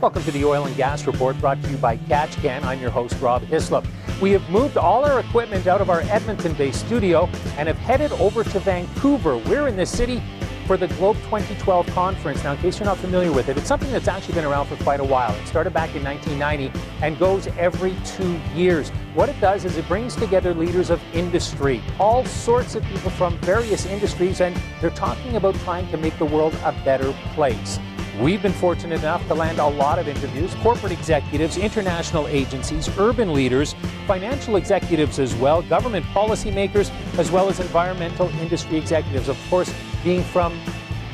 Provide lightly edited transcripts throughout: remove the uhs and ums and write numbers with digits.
Welcome to the Oil and Gas Report, brought to you by Katch. I'm your host, Rob Hislop. We have moved all our equipment out of our Edmonton-based studio and have headed over to Vancouver. We're in this city for the Globe 2012 conference. Now, in case you're not familiar with it, it's something that's actually been around for quite a while. It started back in 1990 and goes every 2 years. What it does is it brings together leaders of industry, all sorts of people from various industries, and they're talking about trying to make the world a better place. We've been fortunate enough to land a lot of interviews, corporate executives, international agencies, urban leaders, financial executives as well, government policymakers, as well as environmental industry executives. Of course, being from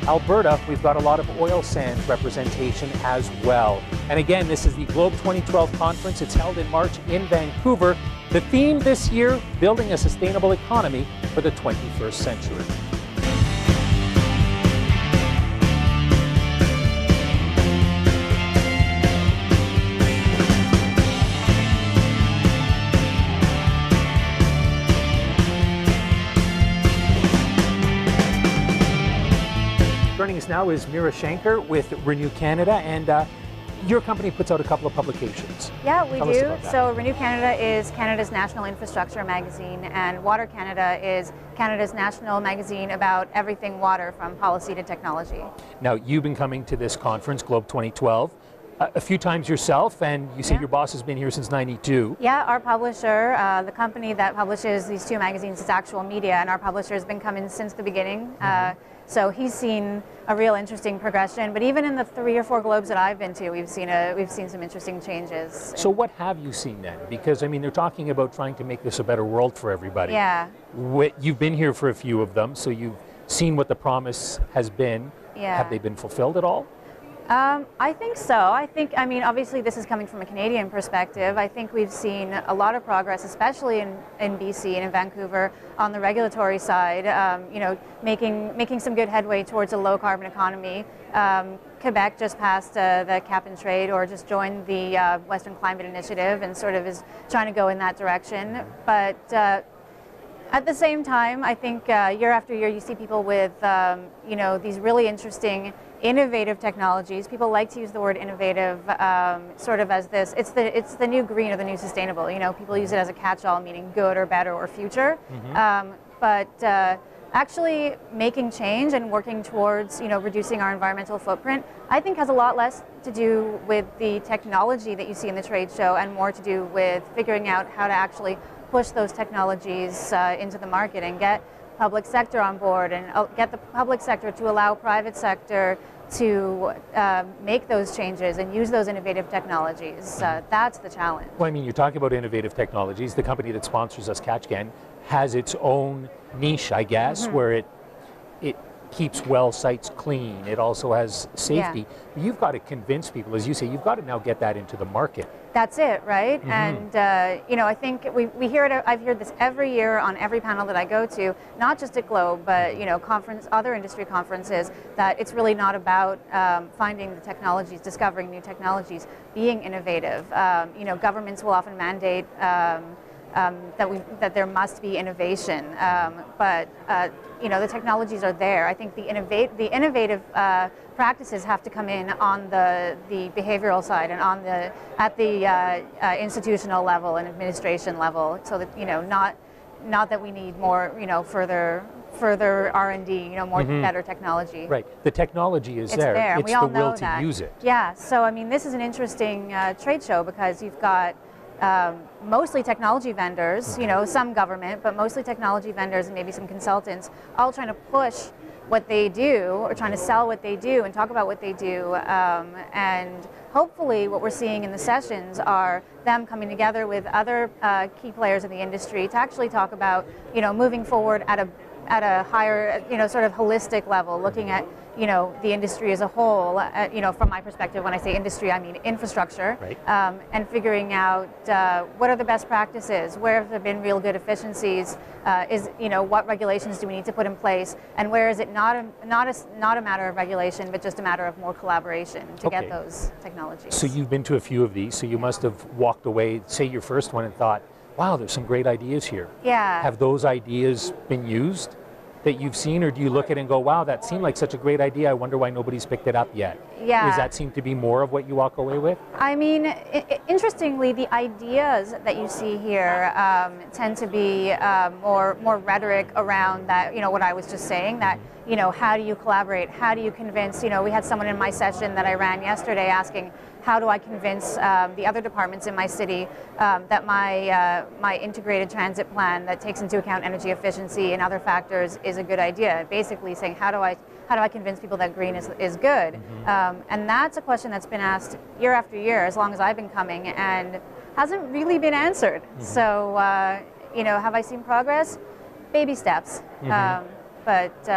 Alberta, we've got a lot of oil sands representation as well. And again, this is the Globe 2012 conference. It's held in March in Vancouver. The theme this year, building a sustainable economy for the 21st century. Joining us now is Mira Shenker with Renew Canada, and your company puts out a couple of publications. Yeah, we do. So Renew Canada is Canada's national infrastructure magazine, and Water Canada is Canada's national magazine about everything water, from policy to technology. Now, you've been coming to this conference, Globe 2012, a few times yourself, and you say your boss has been here since '92. Yeah, our publisher, the company that publishes these two magazines, is Actual Media, and our publisher has been coming since the beginning. So he's seen a real interesting progression. But even in the 3 or 4 Globes that I've been to, we've seen some interesting changes. So what have you seen then? Because I mean, they're talking about trying to make this a better world for everybody. Yeah. You've been here for a few of them, so you've seen what the promise has been. Yeah. Have they been fulfilled at all? I think so. I mean, obviously this is coming from a Canadian perspective. I think we've seen a lot of progress, especially in BC and in Vancouver, on the regulatory side, you know, making some good headway towards a low carbon economy. Quebec just passed the cap and trade, or just joined the Western Climate Initiative, and sort of is trying to go in that direction. But at the same time, I think year after year you see people with, you know, these really interesting, innovative technologies. People like to use the word innovative sort of as this, it's the new green or the new sustainable. You know, people use it as a catch-all, meaning good or better or future. But actually making change and working towards, you know, reducing our environmental footprint, I think has a lot less to do with the technology that you see in the trade show, and more to do with figuring out how to actually push those technologies into the market and get public sector on board, and get the public sector to allow private sector to make those changes and use those innovative technologies. That's the challenge. Well, I mean, you're talking about innovative technologies. The company that sponsors us, Katch, has its own niche, I guess, where it keeps well sites clean. It also has safety. Yeah. You've got to convince people, as you say, you've got to now get that into the market. That's it, right? And you know, I think we hear it. I've heard this every year on every panel that I go to, not just at Globe, but you know, other industry conferences, that it's really not about finding the technologies, discovering new technologies, being innovative. You know, governments will often mandate that there must be innovation, but you know, the technologies are there. I think the innovative practices have to come in on the behavioral side, and at the institutional level and administration level, so that, you know, not that we need more, you know, further R&D, you know, more better technology. Right. The technology is there. It's the will to use it. Yeah. So I mean, this is an interesting trade show, because you've got mostly technology vendors, you know, some government, but mostly technology vendors and maybe some consultants, all trying to push what they do, or trying to sell what they do and talk about what they do. And hopefully what we're seeing in the sessions are them coming together with other key players in the industry to actually talk about, you know, moving forward at a higher, you know, sort of holistic level, looking at, you know, the industry as a whole, you know, from my perspective, when I say industry, I mean infrastructure, and figuring out what are the best practices, where have there been real good efficiencies, you know, what regulations do we need to put in place, and where is it not a matter of regulation, but just a matter of more collaboration to get those technologies. So you've been to a few of these, so you must have walked away, say your first one, and thought, wow, there's some great ideas here. Yeah. Have those ideas been used? that you've seen, or do you look at it and go, wow, that seemed like such a great idea, I wonder why nobody's picked it up yet? Yeah. Does that seem to be more of what you walk away with? I mean, interestingly, the ideas that you see here tend to be more rhetoric around that, what I was just saying, that, how do you collaborate? How do you convince, we had someone in my session that I ran yesterday asking, how do I convince the other departments in my city that my integrated transit plan that takes into account energy efficiency and other factors is a good idea? Basically saying, how do I convince people that green is good? And that's a question that's been asked year after year as long as I've been coming and hasn't really been answered. So, have I seen progress? Baby steps, but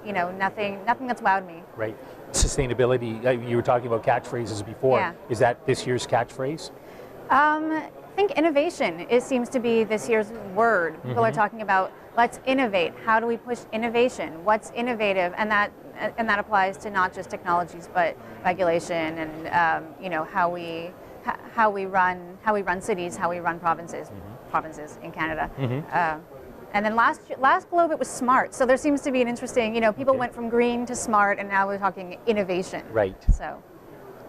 nothing that's wowed me. Right. Sustainability, you were talking about catchphrases before. Yeah. Is that this year's catchphrase? I think innovation seems to be this year's word. People are talking about, let's innovate. How do we push innovation? What's innovative? And that applies to not just technologies, but regulation and how we run cities, how we run provinces in Canada. And then last globe it was smart. So there seems to be an interesting, people went from green to smart, and now we're talking innovation. Right. So,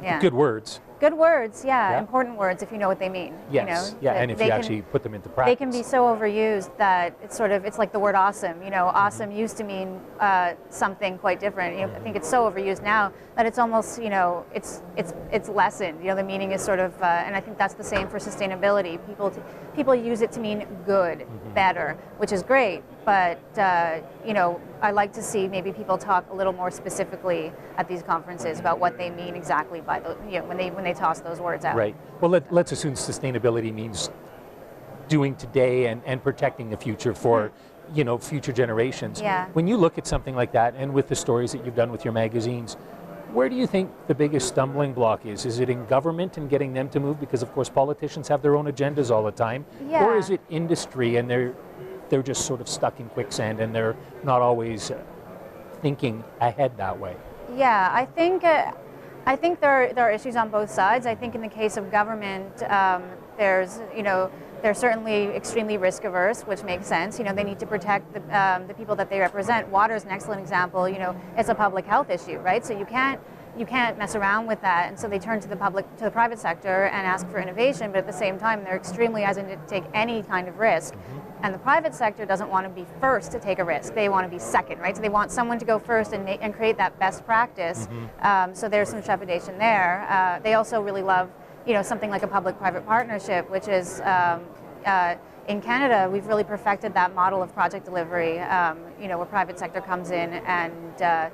yeah. Good words. Good words, yeah. Important words if you know what they mean. Yes, yeah, and if you actually put them into practice. They can be so overused that it's like the word awesome. Awesome used to mean something quite different. I think it's so overused now that it's almost, it's lessened. The meaning is sort of, and I think that's the same for sustainability. People use it to mean good, better, which is great. But I like to see maybe people talk a little more specifically at these conferences about what they mean exactly by the, when they toss those words out. Right. Well, let's assume sustainability means doing today and protecting the future for future generations. Yeah. When you look at something like that, and with the stories that you've done with your magazines, where do you think the biggest stumbling block is? Is it in government and getting them to move? Because of course politicians have their own agendas all the time. Yeah. Or is it industry and they're just sort of stuck in quicksand and they're not always thinking ahead that way? Yeah, I think there are issues on both sides. I think in the case of government, they're certainly extremely risk averse, which makes sense. They need to protect the people that they represent. Water is an excellent example. It's a public health issue, right? So you can't mess around with that, and so they turn to the private sector and ask for innovation. But at the same time, they're extremely hesitant to take any kind of risk. And the private sector doesn't want to be first to take a risk. They want to be second, right? So they want someone to go first and create that best practice. So there's some trepidation there. They also really love, something like a public-private partnership, which is, in Canada, we've really perfected that model of project delivery, where private sector comes in and,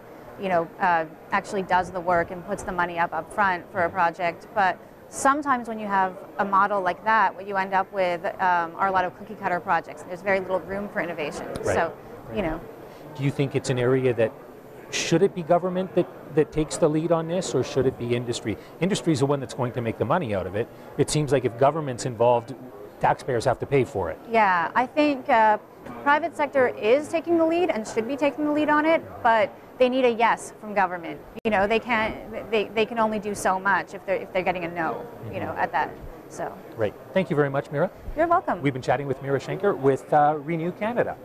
actually does the work and puts the money up front for a project. But sometimes when you have a model like that, what you end up with are a lot of cookie cutter projects. There's very little room for innovation. Right. So, Do you think it's an area that, should it be government that takes the lead on this, or should it be industry? Industry is the one that's going to make the money out of it. It seems like if government's involved, taxpayers have to pay for it. Yeah, I think private sector is taking the lead and should be taking the lead on it, but they need a yes from government. They can only do so much if they're getting a no, at that. So. Great. Thank you very much, Mira. You're welcome. We've been chatting with Mira Shenker with Renew Canada.